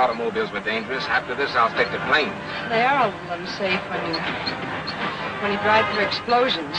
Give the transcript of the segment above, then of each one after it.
automobiles were dangerous. After this, I'll stick to planes. They are a little unsafe when you drive through explosions.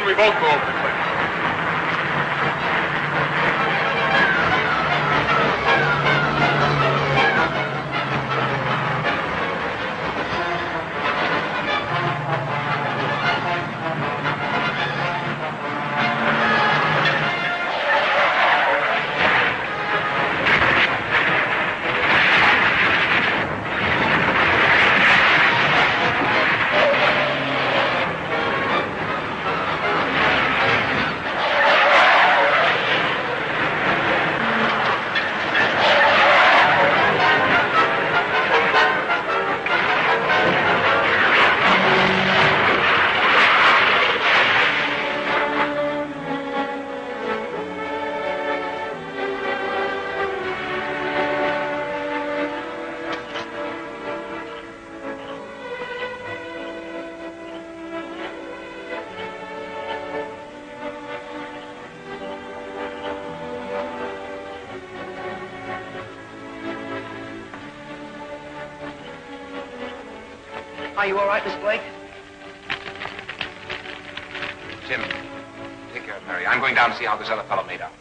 We both go over the cliff. Are you all right, Miss Blake? Tim, take care of Mary. I'm going down to see how this other fellow made out.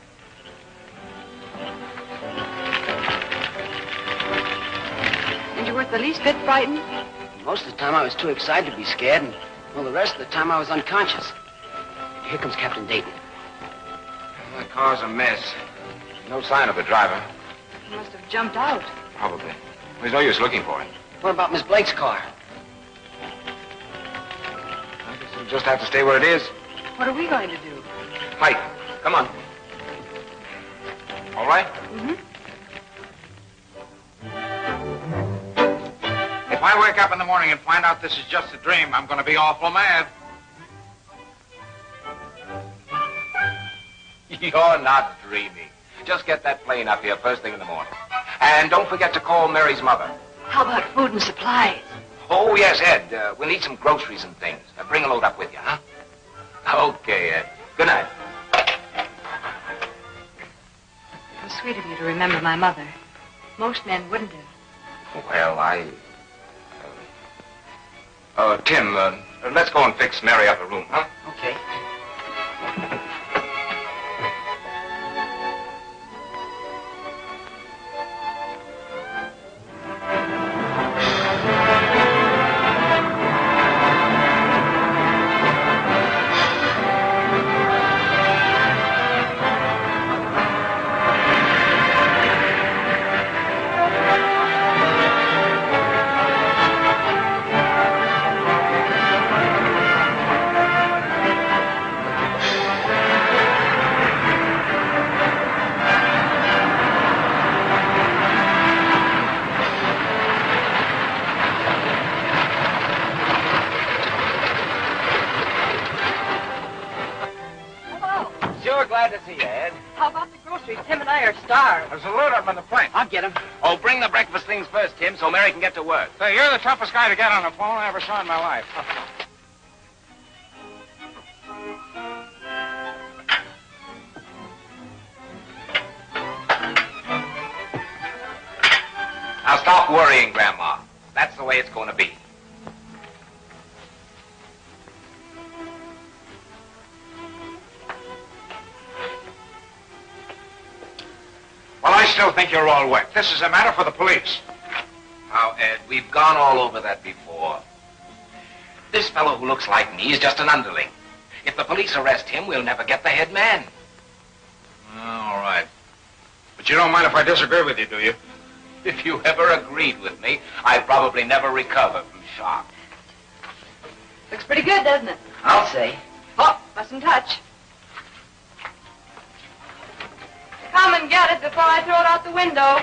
And you weren't the least bit frightened? Most of the time I was too excited to be scared, and well, the rest of the time I was unconscious. Here comes Captain Dayton. Well, the car's a mess. No sign of the driver. He must have jumped out. Probably. There's no use looking for him. What about Miss Blake's car? I guess we'll just have to stay where it is. What are we going to do? Hike. Come on. All right? Mm-hmm. If I wake up in the morning and find out this is just a dream, I'm going to be awful mad. You're not dreaming. Just get that plane up here first thing in the morning. And don't forget to call Mary's mother. How about food and supplies? Oh, yes, Ed. We'll need some groceries and things. Bring a load up with you, huh? Okay, Ed. Good night. It was sweet of you to remember my mother. Most men wouldn't have. Well, Tim, let's go and fix Mary up a room, huh? Okay. There's a load up on the plane. I'll get him. Oh, bring the breakfast things first, Tim, so Mary can get to work. Say, you're the toughest guy to get on the phone I ever saw in my life. Now stop worrying, Grandma. That's the way it's going to be. Well, I still think you're all wet. This is a matter for the police. Now, Ed, we've gone all over that before. This fellow who looks like me is just an underling. If the police arrest him, we'll never get the head man. All right. But you don't mind if I disagree with you, do you? If you ever agreed with me, I'd probably never recover from shock. Looks pretty good, doesn't it? I'll say. Oh, mustn't touch. come and get it before I throw it out the window.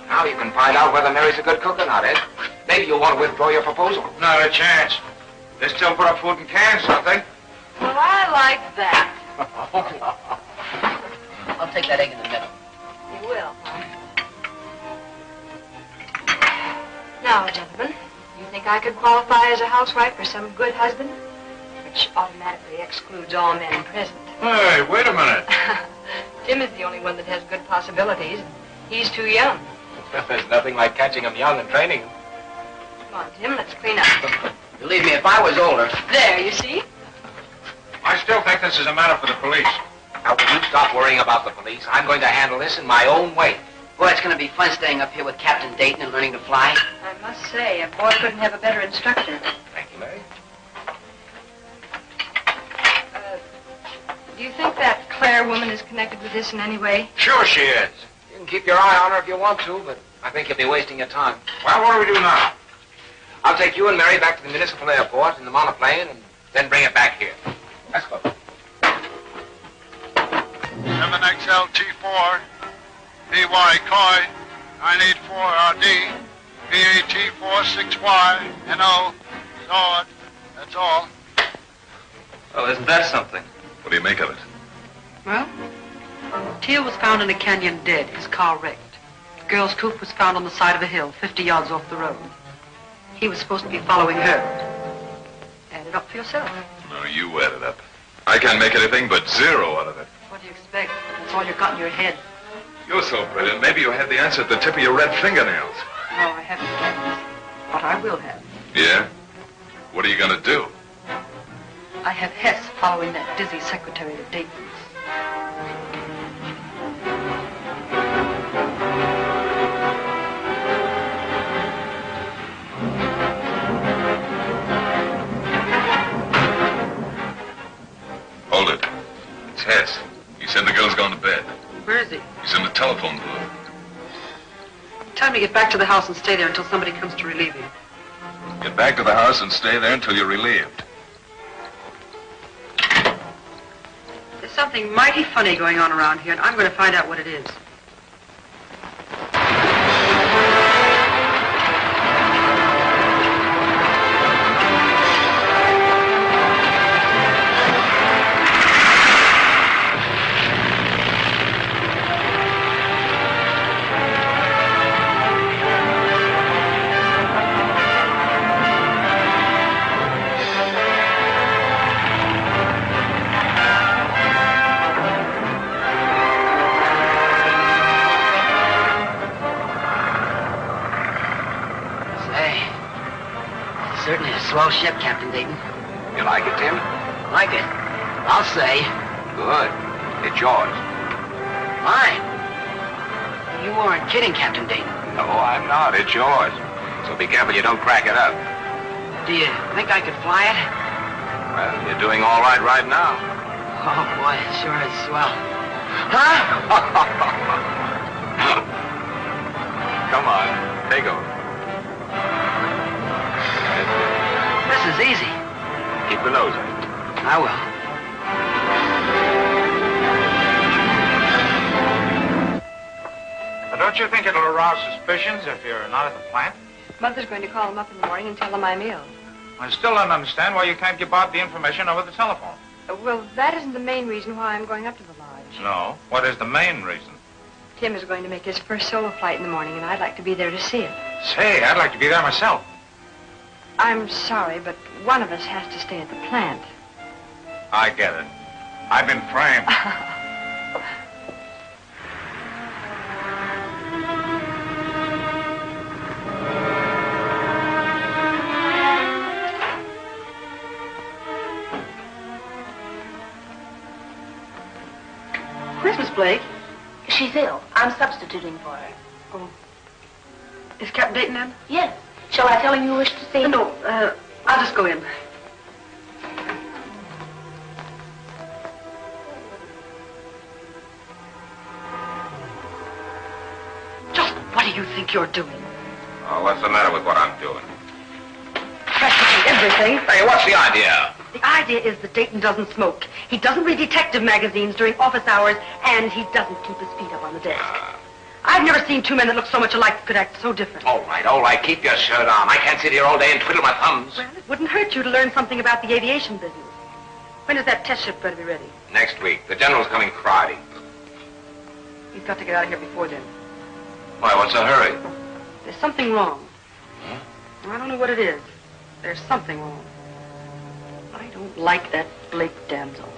Now you can find out whether Mary's a good cook or not, Ed. Maybe you'll want to withdraw your proposal. Not a chance. They still put up food in cans, don't they? Well, I like that. I'll take that egg in the middle. You will, huh? Now, gentlemen, you think I could qualify as a housewife for some good husband? Which automatically excludes all men present. Hey, wait a minute. Tim is the only one that has good possibilities. He's too young. There's nothing like catching him young and training him. Come on, Tim, let's clean up. Believe me, if I was older... There, you see? I still think this is a matter for the police. Now, will you stop worrying about the police? I'm going to handle this in my own way. Boy, it's going to be fun staying up here with Captain Dayton and learning to fly. I must say, a boy couldn't have a better instructor. Thank you, Mary. Do you think that Claire woman is connected with this in any way? Sure she is. You can keep your eye on her if you want to, but I think you'll be wasting your time. Well, what do we do now? I'll take you and Mary back to the municipal airport in the monoplane and then bring it back here. Let's go. 7XLT4, BY Coy, 984RD, BAT46Y, NO, Zord. That's all. Well, isn't that something? What do you make of it? Well, Teal was found in a canyon dead, his car wrecked. The girl's coupe was found on the side of a hill, 50 yards off the road. He was supposed to be following her. Add it up for yourself. No, you add it up. I can't make anything but zero out of it. What do you expect? That's all you've got in your head. You're so brilliant. Maybe you have the answer at the tip of your red fingernails. No, I haven't yet. But I will have. Yeah? What are you going to do? I have Hess following that dizzy secretary of Dayton's. Hold it. It's Hess. He said the girl's gone to bed. Where is he? He's in the telephone booth. Tell him to get back to the house and stay there until somebody comes to relieve him. Get back to the house and stay there until you're relieved. There's something mighty funny going on around here, and I'm going to find out what it is. Certainly a swell ship, Captain Dayton. You like it, Tim? Like it? I'll say. Good. It's yours. Mine? You weren't kidding, Captain Dayton. No, I'm not. It's yours. So be careful you don't crack it up. Do you think I could fly it? Well, you're doing all right now. Oh, boy, it sure is swell. Huh? Come on. Take over. This is easy. Keep your nose on. I will. Don't you think it'll arouse suspicions if you're not at the plant? Mother's going to call him up in the morning and tell him I'm ill. I still don't understand why you can't give out the information over the telephone. Well, that isn't the main reason why I'm going up to the lodge. No. What is the main reason? Tim is going to make his first solo flight in the morning, and I'd like to be there to see it. Say, I'd like to be there myself. I'm sorry, but one of us has to stay at the plant. I get it. I've been framed. Where's Miss Blake? She's ill. I'm substituting for her. Oh. Is Captain Dayton in? Yes. Shall I tell him you wish to see him? No, I'll just go in. Just what do you think you're doing? Oh, what's the matter with what I'm doing? Investigate. everything. Hey, what's the idea? The idea is that Dayton doesn't smoke. He doesn't read detective magazines during office hours, and he doesn't keep his feet up on the desk. I've never seen two men that look so much alike that could act so different. All right. Keep your shirt on. I can't sit here all day and twiddle my thumbs. Well, it wouldn't hurt you to learn something about the aviation business. When is that test ship going to be ready? Next week. The general's coming Friday. He's got to get out of here before then. Why, what's the hurry? There's something wrong. I don't know what it is. There's something wrong. I don't like that Blake damsel.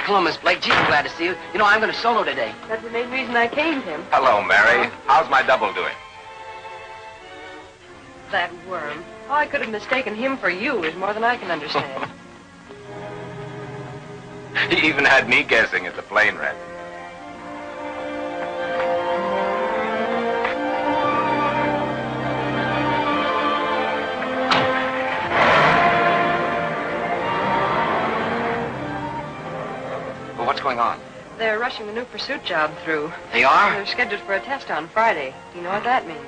Hello, Miss Blake. Gee, I'm glad to see you. You know, I'm going to solo today. That's the main reason I came, Tim. Hello, Mary. How's my double doing? That worm. How I could have mistaken him for you is more than I can understand. He even had me guessing at the plane wreck. What's going on? They're rushing the new pursuit job through. They are? They're scheduled for a test on Friday. Do you know what that means?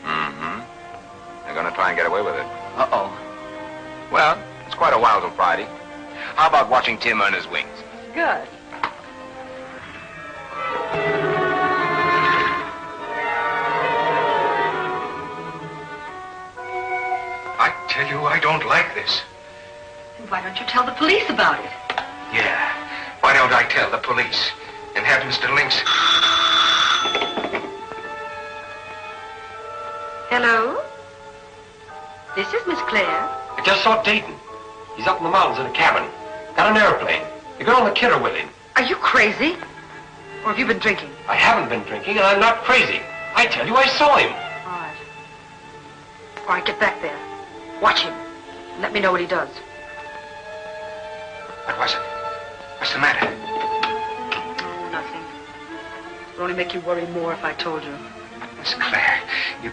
Mm-hmm. They're going to try and get away with it. Uh-oh. Well, it's quite a while till Friday. How about watching Tim earn his wings? Good. I tell you, I don't like this. And why don't you tell the police about it? Yeah. Why don't I tell the police and have Mr. Lynx... Hello? This is Miss Claire. I just saw Dayton. He's up in the mountains in a cabin. Got an airplane. The girl and the kid are with him. Are you crazy? Or have you been drinking? I haven't been drinking, and I'm not crazy. I tell you, I saw him. All right. All right, get back there. Watch him. And let me know what he does. What was it? What's the matter? Oh, nothing. It would only make you worry more if I told you. Miss Claire, you...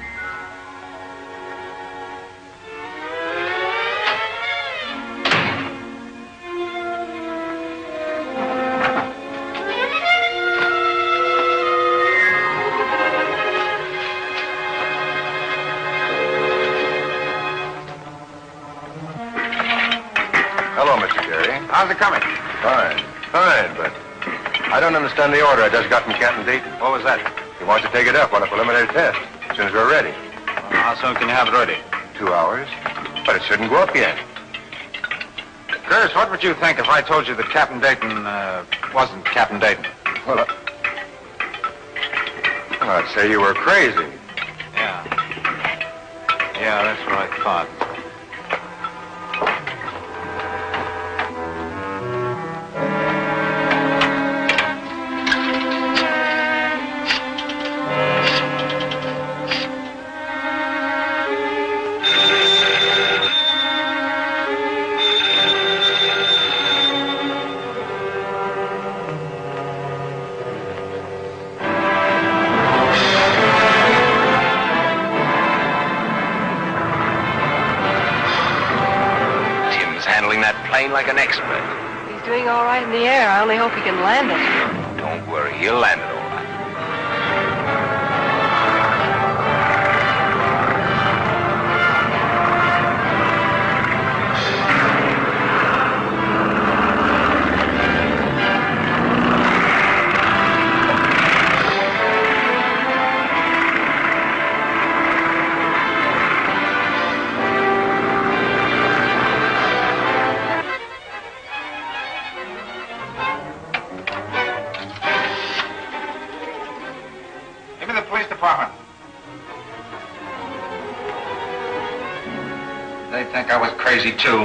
Hello, Mr. Carey. How's it coming? Fine, but I don't understand the order I just got from Captain Dayton. What was that? He wants to take it up on a preliminary test as soon as we're ready. How soon can you have it ready? 2 hours. But it shouldn't go up yet. Curtis, what would you think if I told you that Captain Dayton wasn't Captain Dayton? Well, I'd say you were crazy. Yeah, that's what I thought. Like an expert. He's doing all right in the air. I only hope he can land it. Don't worry, he'll land it all right. They think I was crazy, too.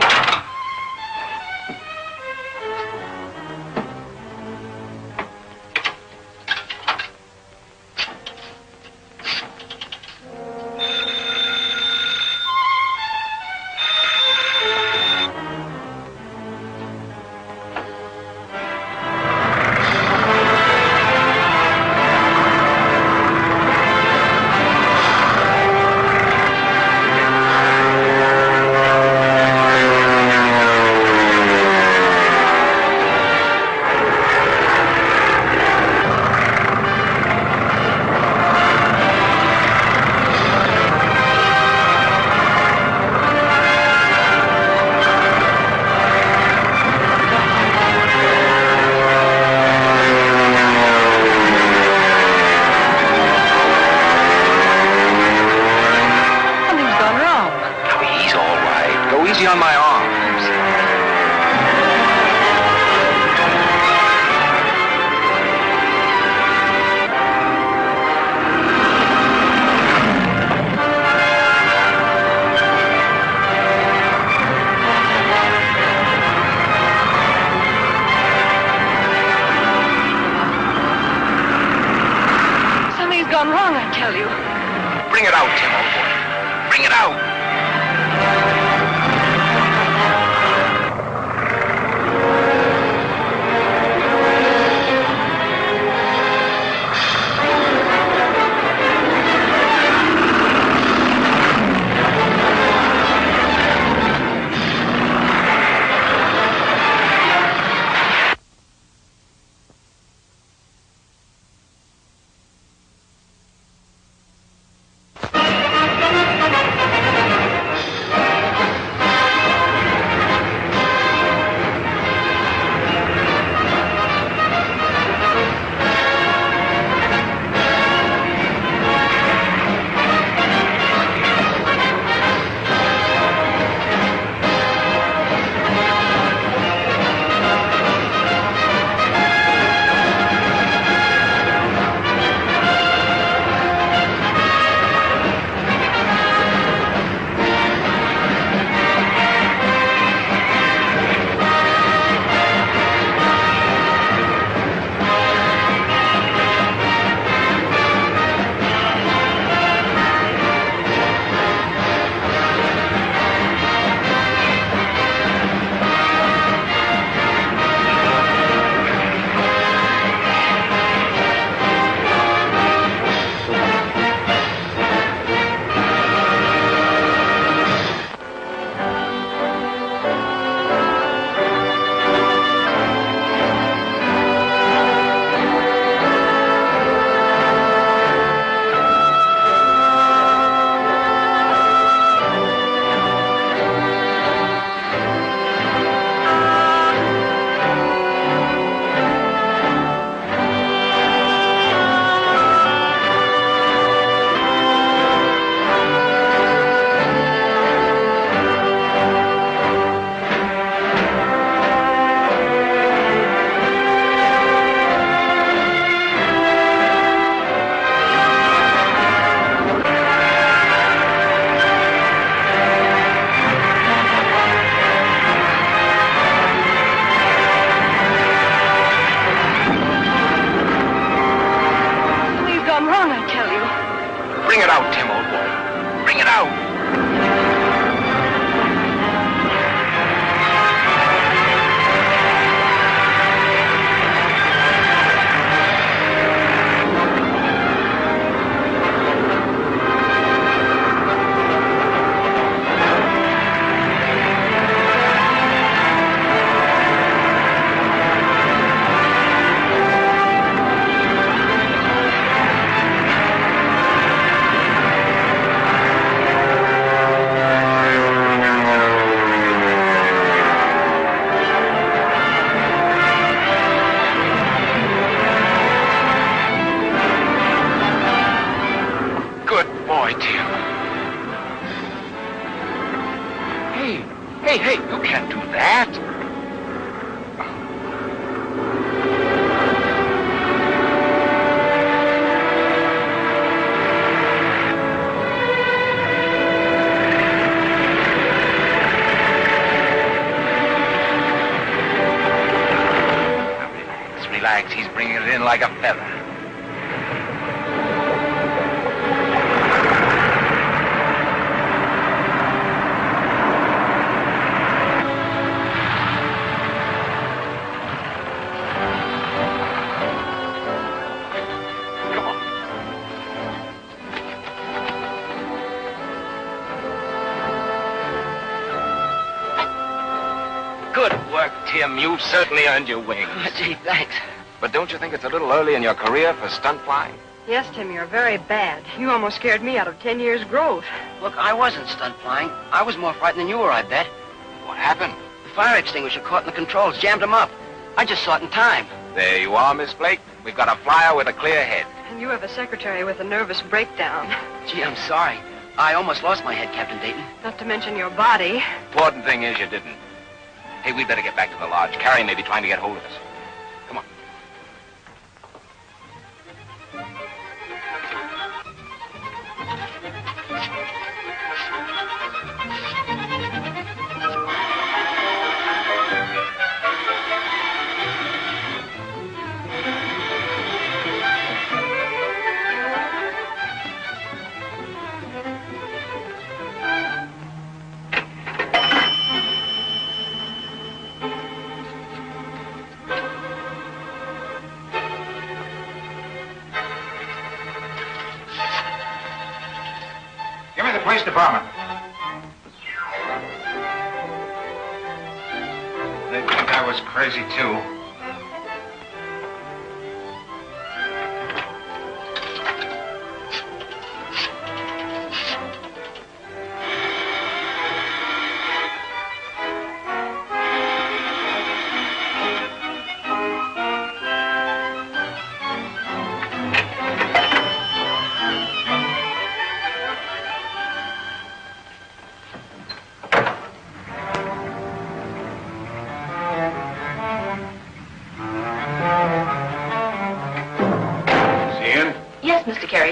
out, Tim, old boy. Bring it out. Hey, you can't do that. Relax, he's bringing it in like a feather. Good work, Tim. You've certainly earned your wings. Oh, gee, thanks. But don't you think it's a little early in your career for stunt flying? Yes, Tim, you're very bad. You almost scared me out of 10 years' growth. Look, I wasn't stunt flying. I was more frightened than you were, I bet. What happened? The fire extinguisher caught in the controls, jammed them up. I just saw it in time. There you are, Miss Blake. We've got a flyer with a clear head. And you have a secretary with a nervous breakdown. Gee, I'm sorry. I almost lost my head, Captain Dayton. Not to mention your body. Important thing is you didn't. Hey, we'd better get back to the lodge. Carrie may be trying to get hold of us. Come on. police department. They think I was crazy, too.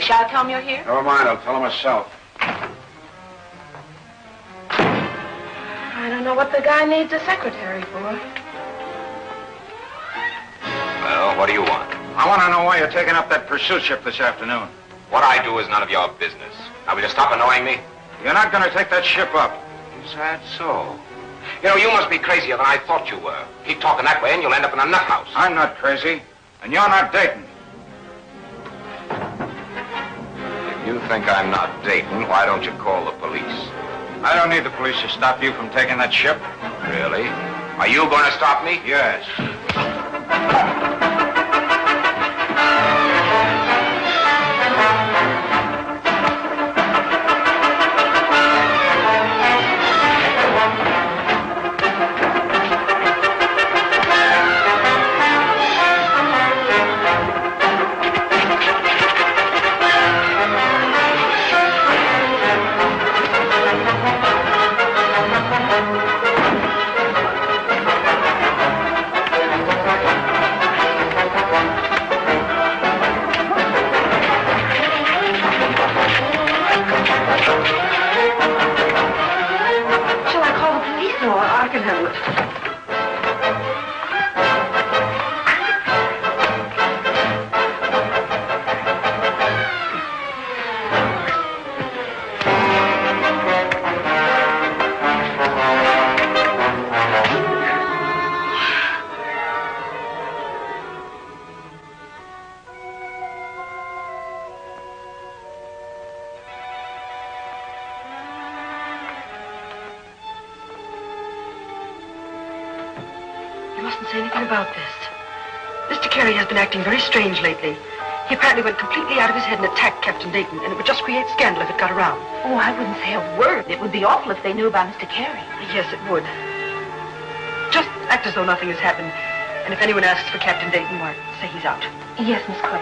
Shall I tell him you're here? Never mind, I'll tell him myself. I don't know what the guy needs a secretary for. Well, what do you want? I want to know why you're taking up that pursuit ship this afternoon. What I do is none of your business. Now, will you stop annoying me? You're not going to take that ship up. Is that so? You know, you must be crazier than I thought you were. Keep talking that way and you'll end up in a nut house. I'm not crazy, and you're not Dayton. You think I'm not Dayton, why don't you call the police? I don't need the police to stop you from taking that ship. Really? Are you going to stop me? Yes. Very strange lately. He apparently went completely out of his head and attacked Captain Dayton, and it would just create scandal if it got around. Oh, I wouldn't say a word. It would be awful if they knew about Mr. Carey. Yes, it would. Just act as though nothing has happened. And if anyone asks for Captain Dayton, why, say he's out. Yes, Miss Claire.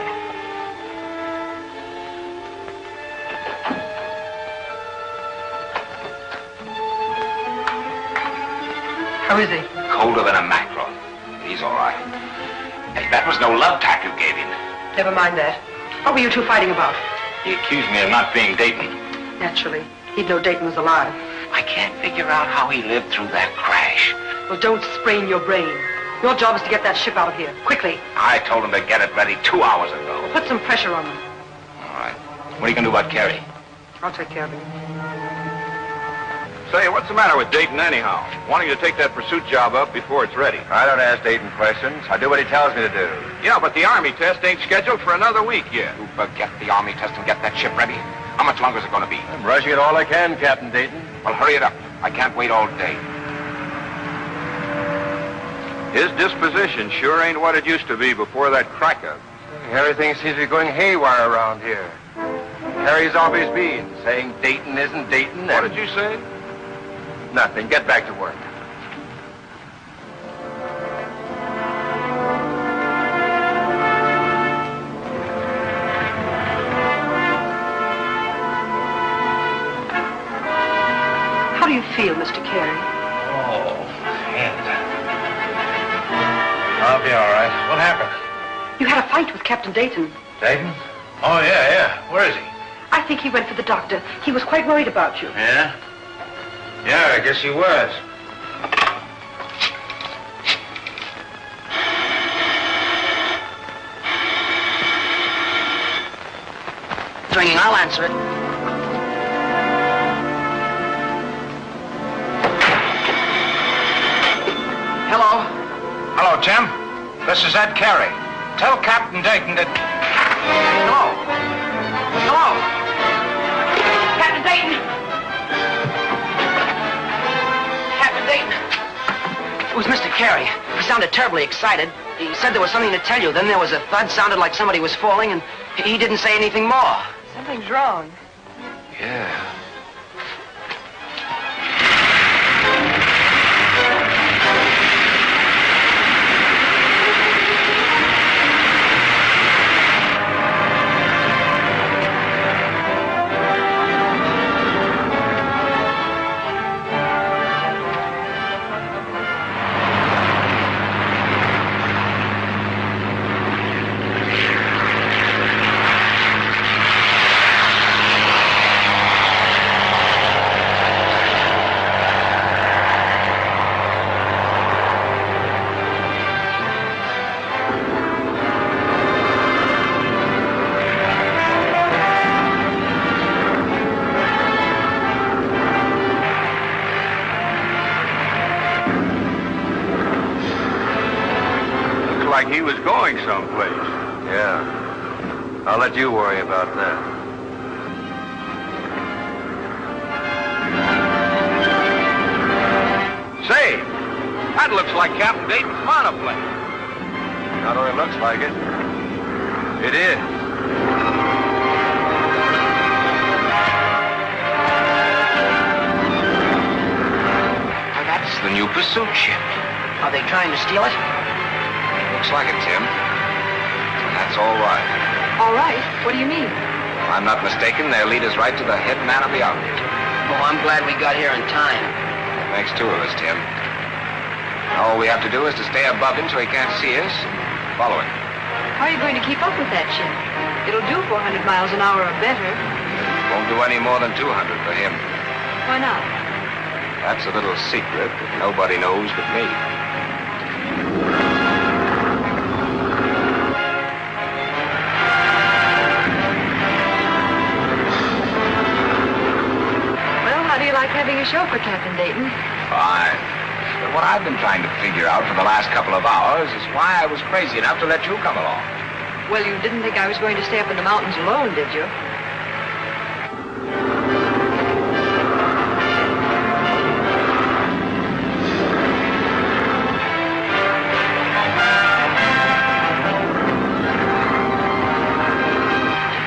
How is he? Colder than a mackerel. He's all right. Hey, that was no love tap you gave him. Never mind that. What were you two fighting about? He accused me of not being Dayton. Naturally. He'd know Dayton was alive. I can't figure out how he lived through that crash. Well, don't sprain your brain. Your job is to get that ship out of here, quickly. I told him to get it ready 2 hours ago. Put some pressure on him. All right. What are you going to do about Carey? I'll take care of him. Say, what's the matter with Dayton anyhow? Wanting to take that pursuit job up before it's ready. I don't ask Dayton questions. I do what he tells me to do. Yeah, but the Army test ain't scheduled for another week yet. You forget the Army test and get that ship ready. How much longer is it going to be? I'm rushing it all I can, Captain Dayton. Well, hurry it up. I can't wait all day. His disposition sure ain't what it used to be before that crack-up. Everything seems to be going haywire around here. Harry's always been saying Dayton isn't Dayton. What did you say? Nothing. Get back to work. How do you feel, Mr. Carey? Oh, head. I'll be all right. What happened? You had a fight with Captain Dayton. Dayton? Oh, yeah. Where is he? I think he went for the doctor. He was quite worried about you. Yeah? Yeah, I guess he was. It's ringing. I'll answer it. Hello? Hello, Tim. This is Ed Carey. Tell Captain Dayton that... Hello? Captain Dayton! was Mr. Carey. He sounded terribly excited. He said there was something to tell you. Then there was a thud, sounded like somebody was falling, and he didn't say anything more. Something's wrong. Yeah. Like he was going someplace. Yeah. I'll let you worry about that. Say, that looks like Captain Dayton's monoplane. Not only looks like it, it is. Now, that's the new pursuit ship. Are they trying to steal it? Looks like it, Tim. And that's all right. All right? What do you mean? If I'm not mistaken, they'll lead us right to the head man of the outfit. Oh, I'm glad we got here in time. That makes two of us, Tim. All we have to do is to stay above him so he can't see us and follow him. How are you going to keep up with that ship? It'll do 400 miles an hour or better. Won't do any more than 200 for him. Why not? That's a little secret that nobody knows but me. Having a show for Captain Dayton. Fine. But what I've been trying to figure out for the last couple of hours is why I was crazy enough to let you come along. Well, you didn't think I was going to stay up in the mountains alone, did you?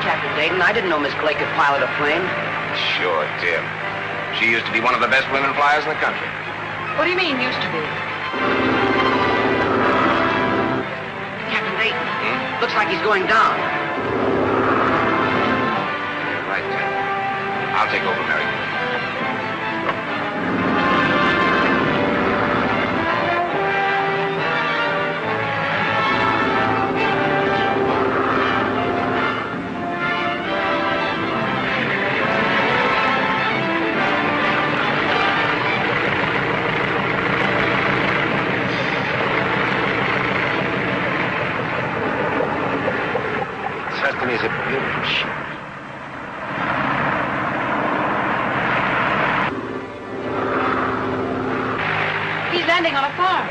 Captain Dayton, I didn't know Miss Clay could pilot a plane. Sure, Tim. She used to be one of the best women flyers in the country. What do you mean, used to be? Captain Dayton, looks like he's going down. Right, Tim. I'll take over, Mary. Is a beautiful ship. He's landing on a farm.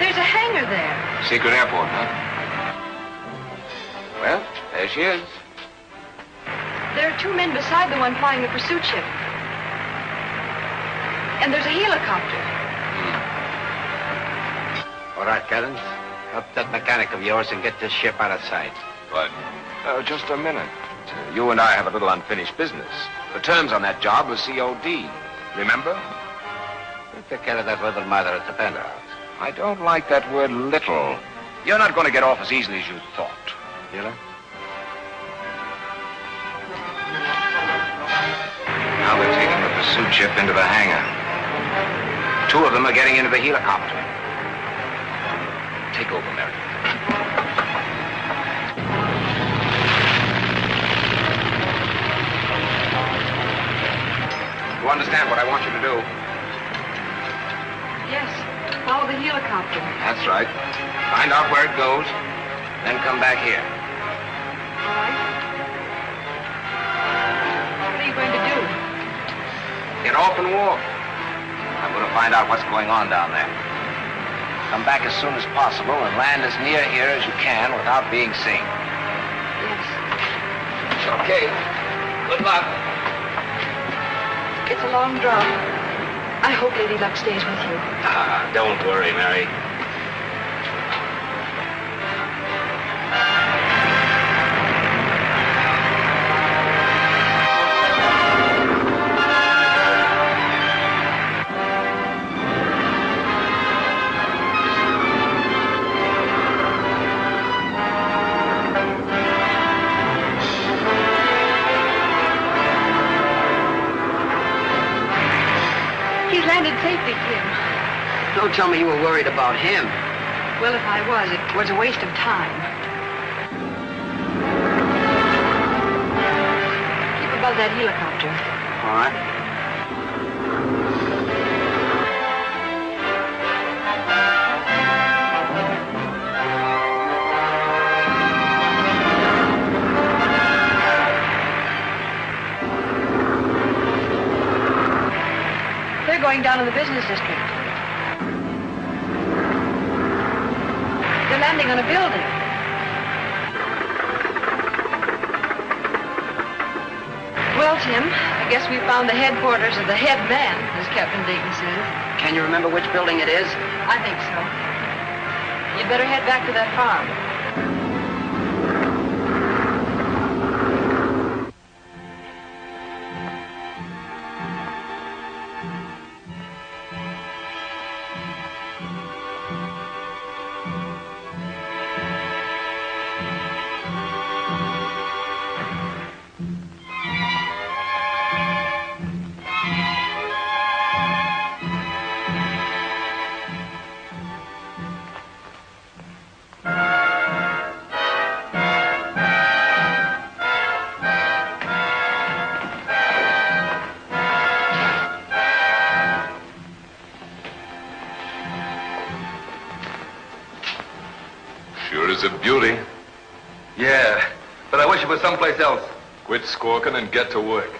There's a hangar there. Secret airport, huh? Well, there she is. There are two men beside the one flying the pursuit ship. And there's a helicopter. All right, Collins. Help that mechanic of yours and get this ship out of sight. But, just a minute. You and I have a little unfinished business. The terms on that job was COD. Remember? We'll take care of that little matter at the penthouse. I don't like that word little. You're not going to get off as easily as you thought. You know? Now they're taking the pursuit ship into the hangar. Two of them are getting into the helicopter. Take over, Mary. You understand what I want you to do? Yes, follow the helicopter. That's right. Find out where it goes, then come back here. All right. What are you going to do? Get off and walk. I'm going to find out what's going on down there. Come back as soon as possible and land as near here as you can without being seen. Yes. Okay. Good luck. It's a long drop. I I hope Lady Luck stays with you. Don't worry, Mary. He's landed safely, Tim. Don't tell me you were worried about him. Well, if I was, it was a waste of time. Keep above that helicopter. All right. They're going down in the business district. They're landing on a building. Well, Tim, I guess we found the headquarters of the head man, as Captain Dayton says. Can you remember which building it is? I think so. You'd better head back to that farm. Sure is a beauty. Yeah, but I wish it was someplace else. Quit squawking and get to work.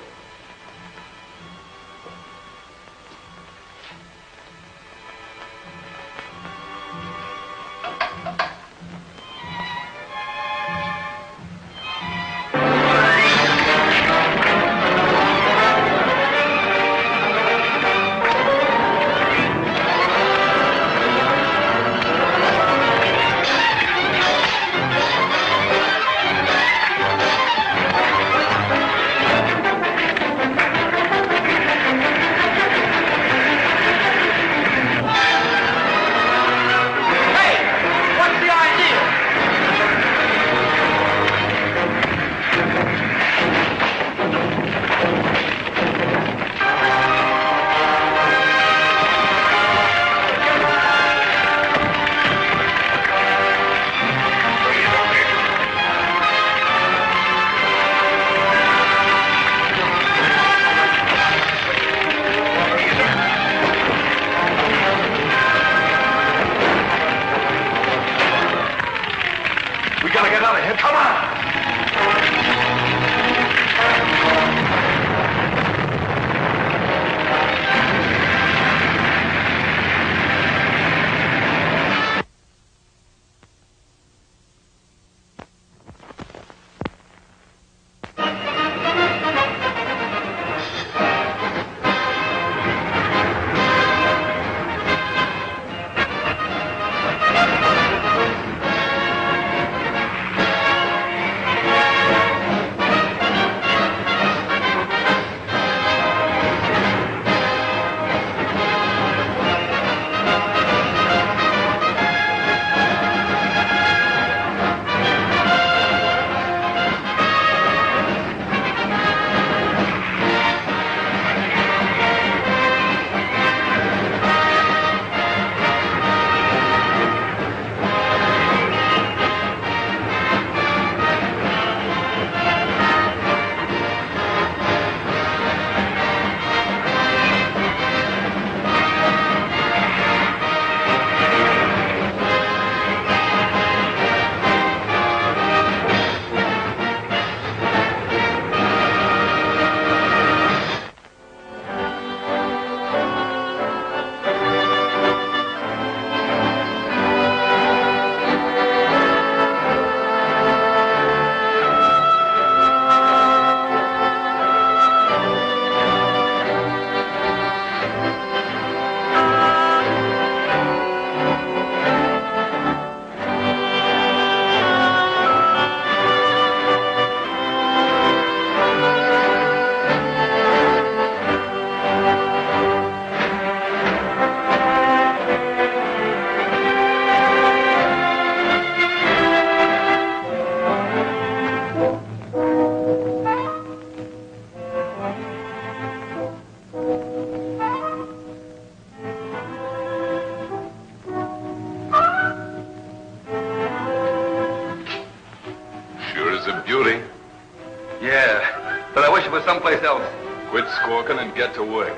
someplace else. Quit squawking and get to work.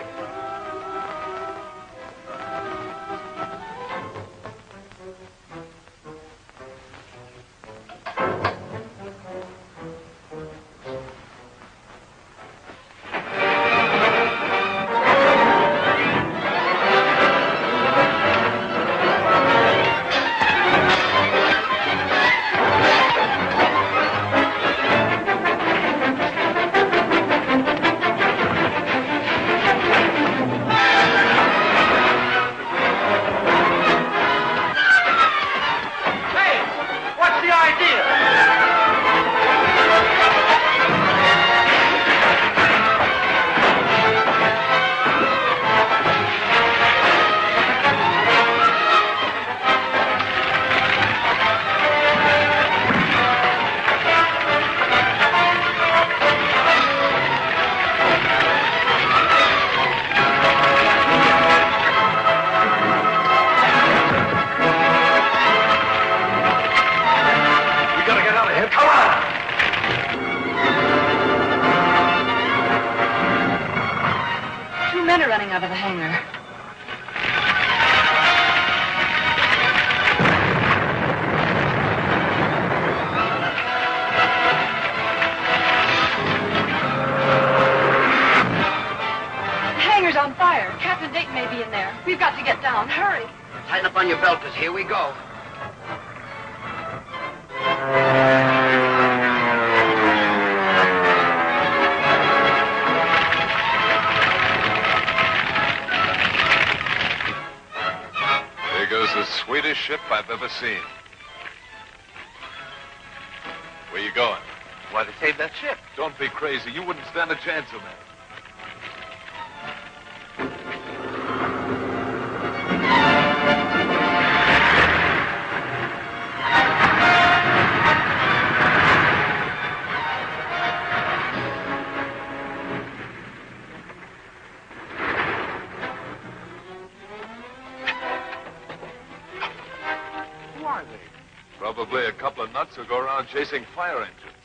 Out of the hangar. The hangar's on fire. Captain Dayton may be in there. We've got to get down. Hurry. Tighten up on your belt, because here we go. The sweetest ship I've ever seen. Where you going? Why, to save that ship. Don't be crazy. You wouldn't stand a chance of that. Probably a couple of nuts who go around chasing fire engines.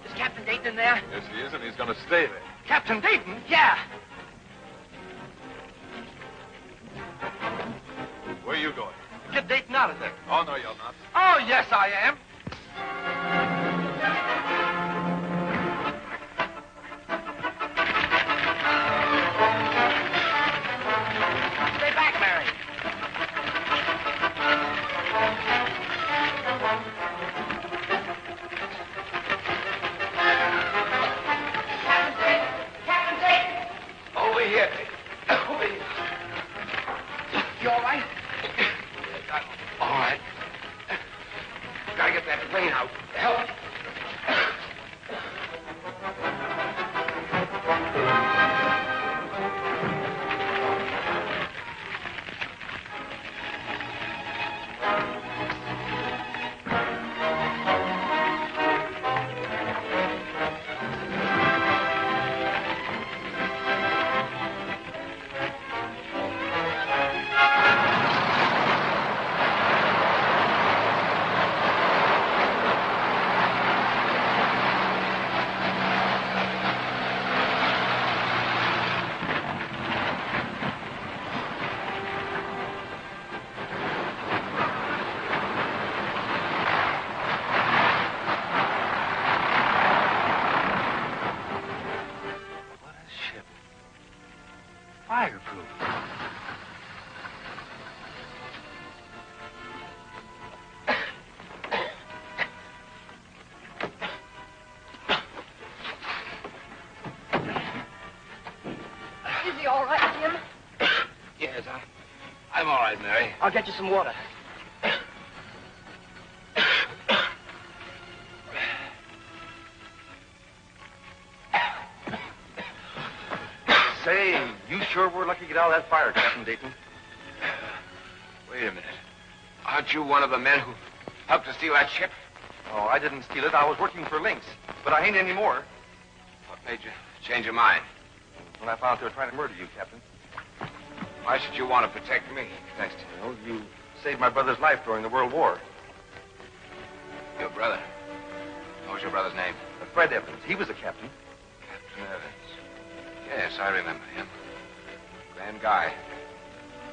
Is Captain Dayton in there? Yes, he is, and he's going to stay there. Captain Dayton? Yeah. Where are you going? Get Dayton out of there. Oh, no, you're not. Oh, yes, I am. Stay back, Mary. Captain Dayton! Over here. Over here. You all right? All right. Gotta get that plane out. Help. Fireproof. Is he all right, Jim? Yes, I'm all right, Mary. I'll get you some water. Say, you sure were lucky to get out of that fire, Captain Dayton. Wait a minute. Aren't you one of the men who helped to steal that ship? Oh, I didn't steal it. I was working for Lynx. But I ain't anymore. What made you change your mind? When I found out they were trying to murder you, Captain. Why should you want to protect me? Next, you saved my brother's life during the World War. Your brother? What was your brother's name? Fred Evans. He was a captain. Captain Evans. Yes, I remember him. Grand guy.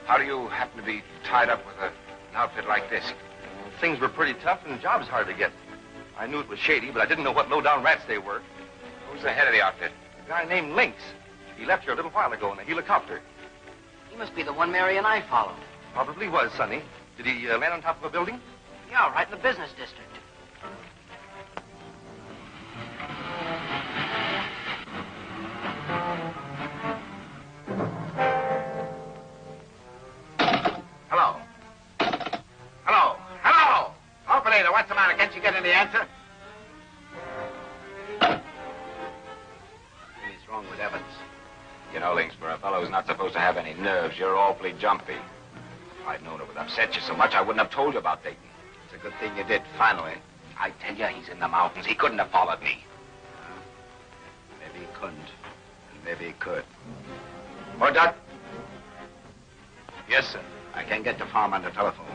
How do you happen to be tied up with an outfit like this? Things were pretty tough and jobs hard to get. I knew it was shady, but I didn't know what low-down rats they were. Who's the head of the outfit? A guy named Lynx. He left here a little while ago in a helicopter. He must be the one Mary and I followed. Probably was, Sonny. Did he land on top of a building? Yeah, right in the business district. Hello. Hello. Hello! Operator, what's the matter? Can't you get any answer? What's wrong with Evans? You know, Lynx, for a fellow who's not supposed to have any nerves, you're awfully jumpy. If I'd known it would upset you so much, I wouldn't have told you about Dayton. It's a good thing you did, finally. I tell you, he's in the mountains. He couldn't have followed me. Maybe he couldn't. And maybe he could. Murdoch? Yes, sir. I can get the farm on the telephone.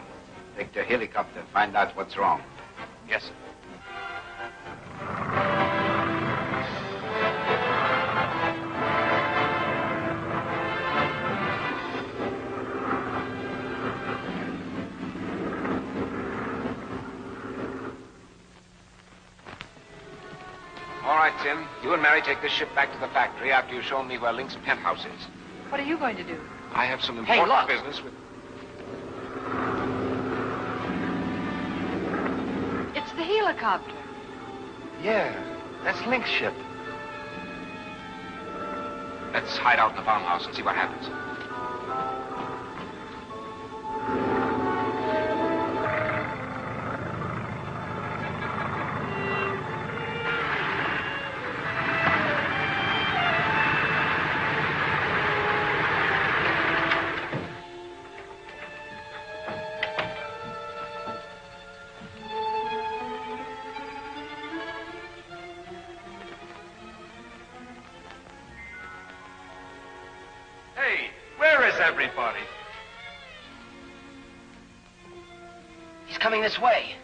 Take the helicopter and find out what's wrong. Yes, sir. All right, Tim. You and Mary take this ship back to the factory after you've shown me where Lynx's penthouse is. What are you going to do? I have some Hey, important look. business with... It's the helicopter. Yeah, that's Lynx's ship. Let's hide out in the farmhouse and see what happens. Hey, where is everybody? He's coming this way.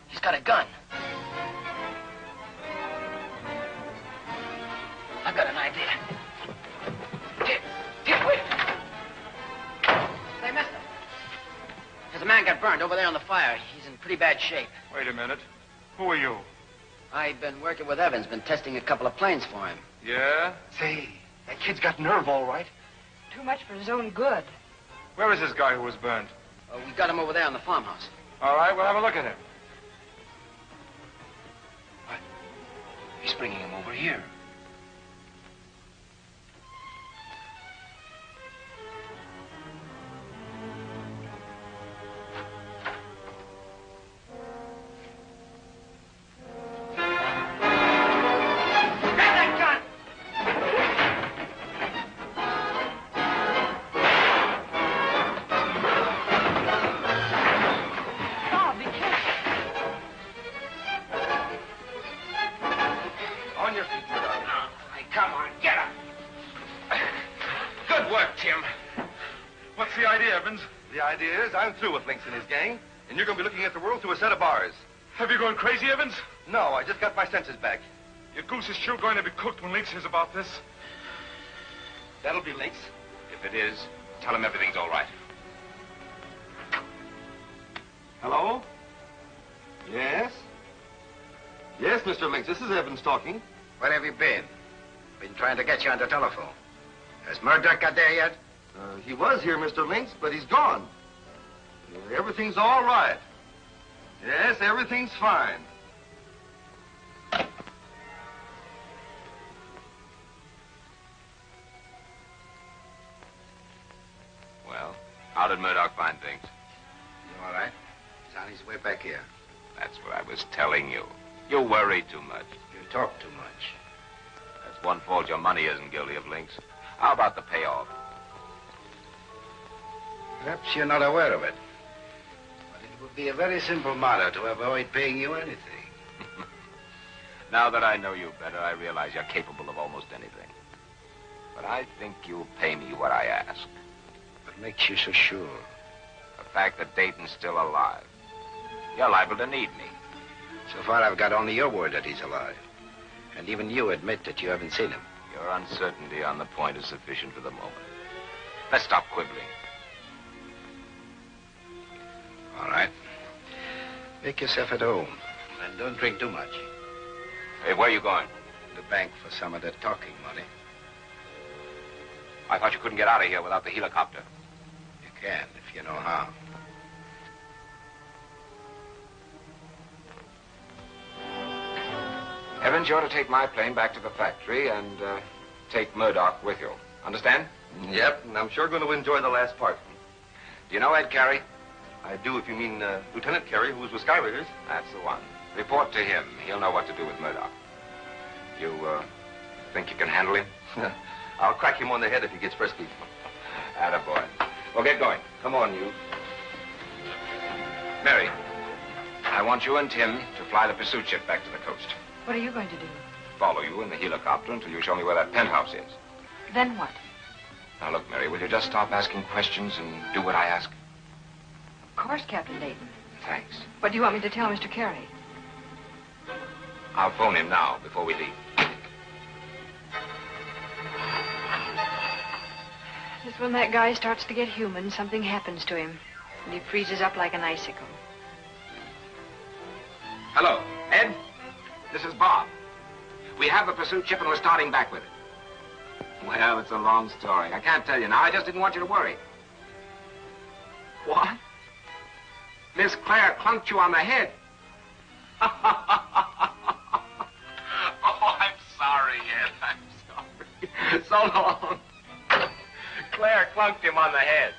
He's got a gun. I've got an idea. Here, wait. They missed him. There's a man got burned over there on the fire. He's in pretty bad shape. Wait a minute. Who are you? I've been working with Evans, been testing a couple of planes for him. Yeah? Say, that kid's got nerve all right. Too much for his own good. Where is this guy who was burned? We got him over there in the farmhouse. All right, we'll have a look at him. He's bringing him over here. On your feet, Murdoch. Come on, get up. Good work, Tim. What's the idea, Evans? The idea is I'm through with Lynx and his gang, and you're going to be looking at the world through a set of bars. Have you gone crazy, Evans? No, I just got my senses back. Your goose is sure going to be cooked when Lynx hears about this. That'll be Lynx. If it is, tell him everything's all right. Hello? Yes? Yes, Mr. Lynx, this is Evans talking. Where have you been? Been trying to get you on the telephone. Has Murdoch got there yet? He was here, Mr. Lynx, but he's gone. Everything's all right. Yes, everything's fine. Well, how did Murdoch find things? You all right? He's on his way back here. That's what I was telling you. You worry too much. You talk too much. That's one fault your money isn't guilty of, Lynx. How about the payoff? Perhaps you're not aware of it. But it would be a very simple matter to avoid paying you anything. Now that I know you better, I realize you're capable of almost anything. But I think you'll pay me what I ask. What makes you so sure? The fact that Dayton's still alive. You're liable to need me. So far, I've got only your word that he's alive. And even you admit that you haven't seen him. Your uncertainty on the point is sufficient for the moment. Let's stop quibbling. All right. Make yourself at home. And don't drink too much. Hey, where are you going? The bank for some of that talking money. I thought you couldn't get out of here without the helicopter. You can, if you know how. Evans, you're to take my plane back to the factory and take Murdoch with you. Understand? Yep, and I'm sure going to enjoy the last part. Do you know Ed Carey? I do, if you mean Lieutenant Carey, who was with Skyraiders. That's the one. Report to him. He'll know what to do with Murdoch. You think you can handle him? I'll crack him on the head if he gets frisky. Attaboy. Well, get going. Come on, you. Mary, I want you and Tim to fly the pursuit ship back to the coast. What are you going to do? Follow you in the helicopter until you show me where that penthouse is. Then what? Now, look, Mary, will you just stop asking questions and do what I ask? Of course, Captain Dayton. Thanks. What do you want me to tell Mr. Carey? I'll phone him now before we leave. Just when that guy starts to get human, something happens to him. And he freezes up like an icicle. Hello, Ed? This is Bob. We have the pursuit ship and we're starting back with it. Well, it's a long story. I can't tell you now. I just didn't want you to worry. What? Miss Claire clunked you on the head. Oh, I'm sorry, Ed. I'm sorry. So long. Claire clunked him on the head.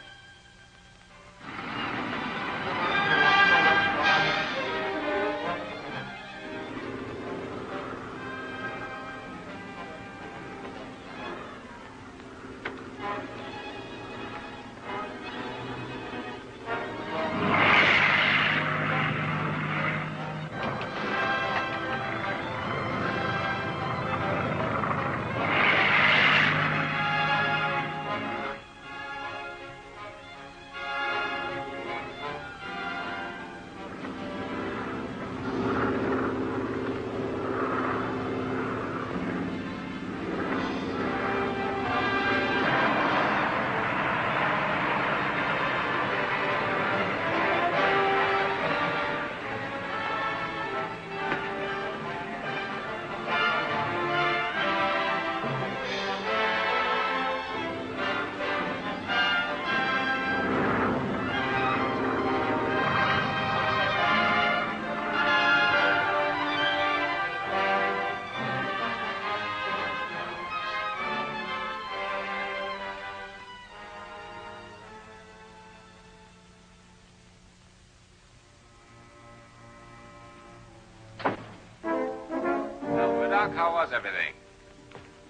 Murdoch, how was everything?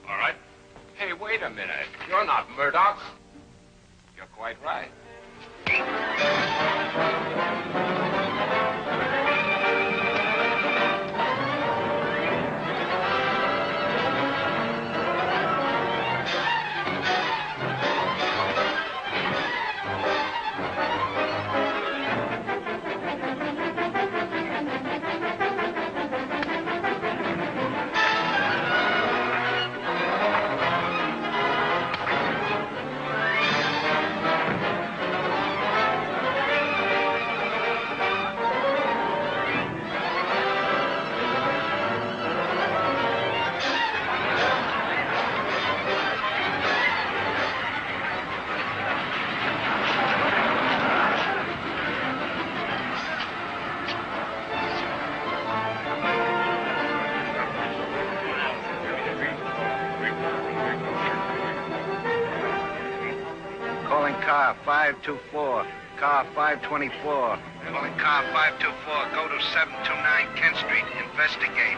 All right. Hey, wait a minute. You're not Murdoch. You're quite right. Car 524. Car 524. Calling car 524. Go to 729 Kent Street. Investigate.